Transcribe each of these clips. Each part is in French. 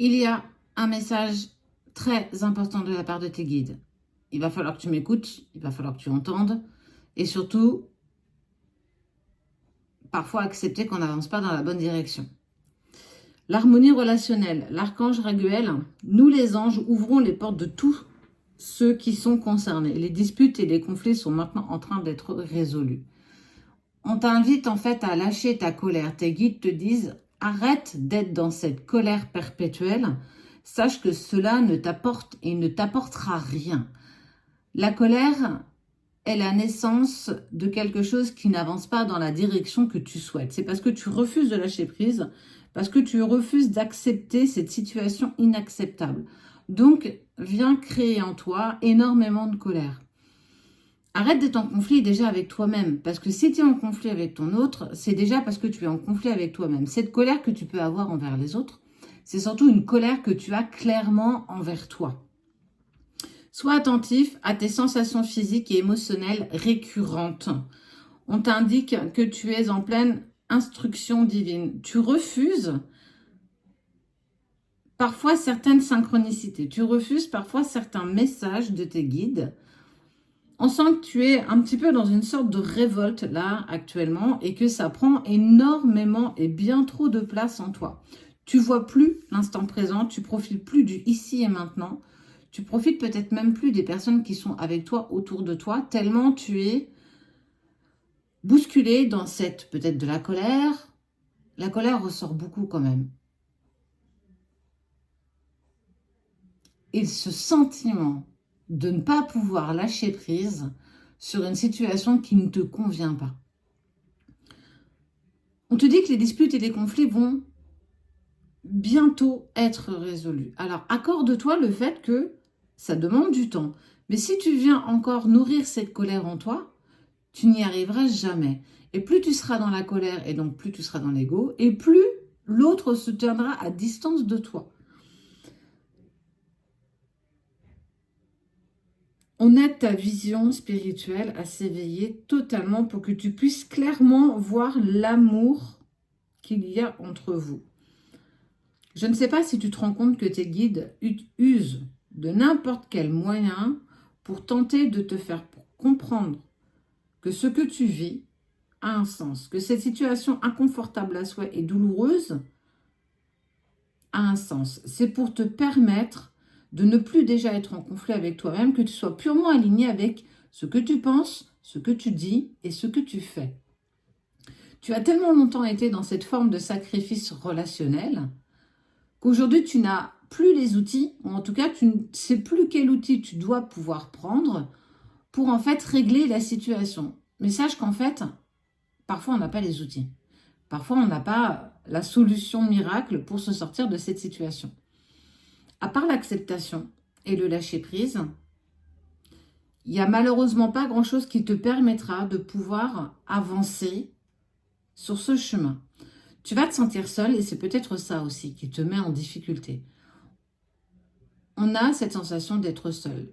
Il y a un message très important de la part de tes guides. Il va falloir que tu m'écoutes, il va falloir que tu entendes et surtout, parfois accepter qu'on n'avance pas dans la bonne direction. L'harmonie relationnelle, l'archange Raguel, nous les anges ouvrons les portes de tous ceux qui sont concernés. Les disputes et les conflits sont maintenant en train d'être résolus. On t'invite en fait à lâcher ta colère. Tes guides te disent arrête d'être dans cette colère perpétuelle. Sache que cela ne t'apporte et ne t'apportera rien. La colère est la naissance de quelque chose qui n'avance pas dans la direction que tu souhaites. C'est parce que tu refuses de lâcher prise, parce que tu refuses d'accepter cette situation inacceptable. Donc, viens créer en toi énormément de colère. Arrête d'être en conflit déjà avec toi-même, parce que si tu es en conflit avec ton autre, c'est déjà parce que tu es en conflit avec toi-même. Cette colère que tu peux avoir envers les autres, c'est surtout une colère que tu as clairement envers toi. Sois attentif à tes sensations physiques et émotionnelles récurrentes. On t'indique que tu es en pleine instruction divine. Tu refuses parfois certaines synchronicités. Tu refuses parfois certains messages de tes guides. On sent que tu es un petit peu dans une sorte de révolte là actuellement et que ça prend énormément et bien trop de place en toi. Tu vois plus l'instant présent, tu profites plus du ici et maintenant. Tu profites peut-être même plus des personnes qui sont avec toi, autour de toi, tellement tu es bousculé dans cette, peut-être de la colère. La colère ressort beaucoup quand même. Et ce sentiment de ne pas pouvoir lâcher prise sur une situation qui ne te convient pas. On te dit que les disputes et les conflits vont bientôt être résolus. Alors, accorde-toi le fait que ça demande du temps. Mais si tu viens encore nourrir cette colère en toi, tu n'y arriveras jamais. Et plus tu seras dans la colère et donc plus tu seras dans l'ego, et plus l'autre se tiendra à distance de toi. On aide ta vision spirituelle à s'éveiller totalement pour que tu puisses clairement voir l'amour qu'il y a entre vous. Je ne sais pas si tu te rends compte que tes guides usent de n'importe quel moyen pour tenter de te faire comprendre que ce que tu vis a un sens, que cette situation inconfortable à soi et douloureuse a un sens. C'est pour te permettre de ne plus déjà être en conflit avec toi-même, que tu sois purement aligné avec ce que tu penses, ce que tu dis et ce que tu fais. Tu as tellement longtemps été dans cette forme de sacrifice relationnel qu'aujourd'hui tu n'as plus les outils, ou en tout cas tu ne sais plus quel outil tu dois pouvoir prendre pour en fait régler la situation. Mais sache qu'en fait, parfois on n'a pas les outils. Parfois on n'a pas la solution miracle pour se sortir de cette situation. À part l'acceptation et le lâcher-prise, il n'y a malheureusement pas grand-chose qui te permettra de pouvoir avancer sur ce chemin. Tu vas te sentir seul et c'est peut-être ça aussi qui te met en difficulté. On a cette sensation d'être seul.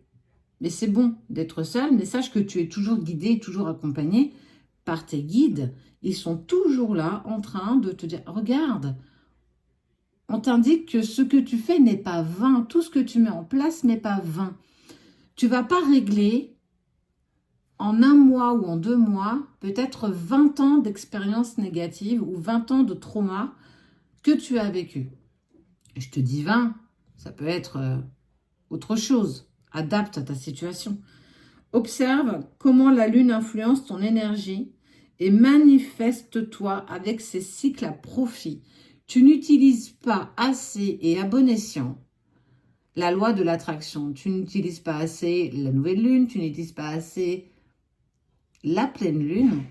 Mais c'est bon d'être seul, mais sache que tu es toujours guidé, toujours accompagné par tes guides. Ils sont toujours là en train de te dire, regarde, on t'indique que ce que tu fais n'est pas vain. Tout ce que tu mets en place n'est pas vain. Tu ne vas pas régler en 1 mois ou en 2 mois, peut-être 20 ans d'expérience négative ou 20 ans de trauma que tu as vécu. Et je te dis 20, ça peut être autre chose. Adapte à ta situation. Observe comment la lune influence ton énergie et manifeste-toi avec ses cycles à profit. Tu n'utilises pas assez et à bon escient la loi de l'attraction. Tu n'utilises pas assez la nouvelle lune, tu n'utilises pas assez la pleine lune.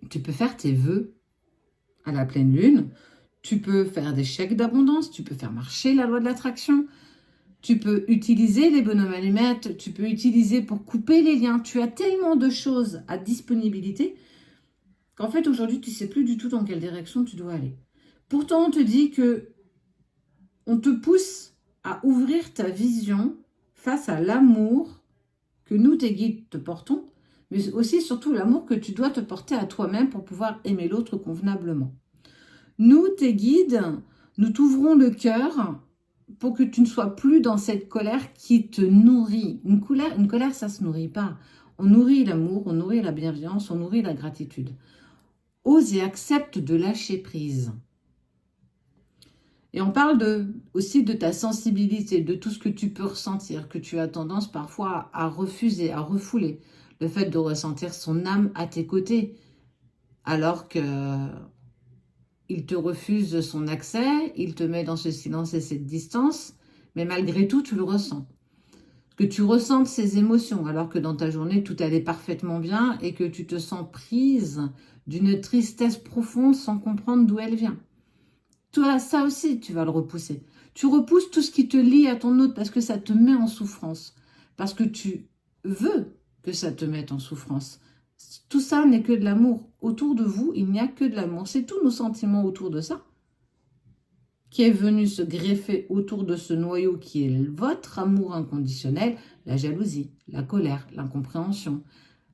Tu peux faire tes vœux à la pleine lune. Tu peux faire des chèques d'abondance. Tu peux faire marcher la loi de l'attraction. Tu peux utiliser les bonhommes allumettes. Tu peux utiliser pour couper les liens. Tu as tellement de choses à disponibilité qu'en fait, aujourd'hui, tu ne sais plus du tout dans quelle direction tu dois aller. Pourtant, on te dit que on te pousse à ouvrir ta vision face à l'amour que nous, tes guides, te portons, mais aussi surtout l'amour que tu dois te porter à toi-même pour pouvoir aimer l'autre convenablement. Nous, tes guides, Nous t'ouvrons le cœur pour que tu ne sois plus dans cette colère qui te nourrit. Une colère, ça ne se nourrit pas. On nourrit l'amour, on nourrit la bienveillance, on nourrit la gratitude. Ose et accepte de lâcher prise. Et on parle aussi de ta sensibilité, de tout ce que tu peux ressentir, que tu as tendance parfois à refuser, à refouler. Le fait de ressentir son âme à tes côtés, alors que il te refuse son accès, il te met dans ce silence et cette distance, mais malgré tout, tu le ressens. Que tu ressentes ces émotions, alors que dans ta journée, tout allait parfaitement bien et que tu te sens prise d'une tristesse profonde sans comprendre d'où elle vient. Toi, ça aussi, tu vas le repousser. Tu repousses tout ce qui te lie à ton autre parce que ça te met en souffrance. Parce que tu veux que ça te mette en souffrance. Tout ça n'est que de l'amour. Autour de vous, il n'y a que de l'amour. C'est tous nos sentiments autour de ça qui est venu se greffer autour de ce noyau qui est votre amour inconditionnel, la jalousie, la colère, l'incompréhension,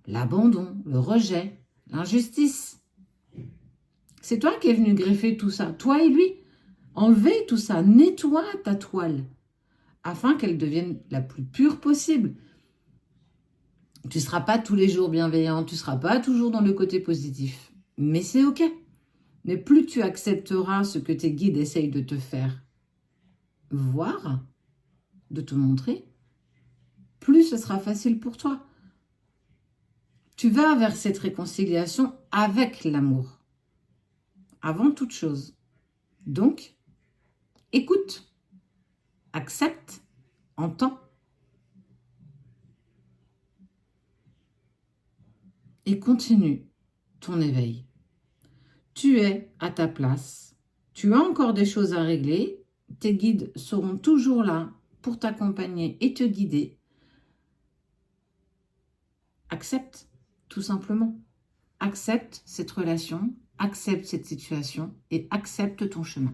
l'abandon, le rejet, l'injustice. C'est toi qui es venu greffer tout ça, toi et lui. Enlevez tout ça, nettoie ta toile afin qu'elle devienne la plus pure possible. Tu ne seras pas tous les jours bienveillant, tu ne seras pas toujours dans le côté positif, mais c'est ok. Mais plus tu accepteras ce que tes guides essayent de te faire voir, de te montrer, plus ce sera facile pour toi. Tu vas vers cette réconciliation avec l'amour, avant toute chose. Donc, écoute, accepte, entends. Et continue ton éveil. Tu es à ta place. Tu as encore des choses à régler. Tes guides seront toujours là pour t'accompagner et te guider. Accepte, tout simplement. Accepte cette relation, accepte cette situation et accepte ton chemin.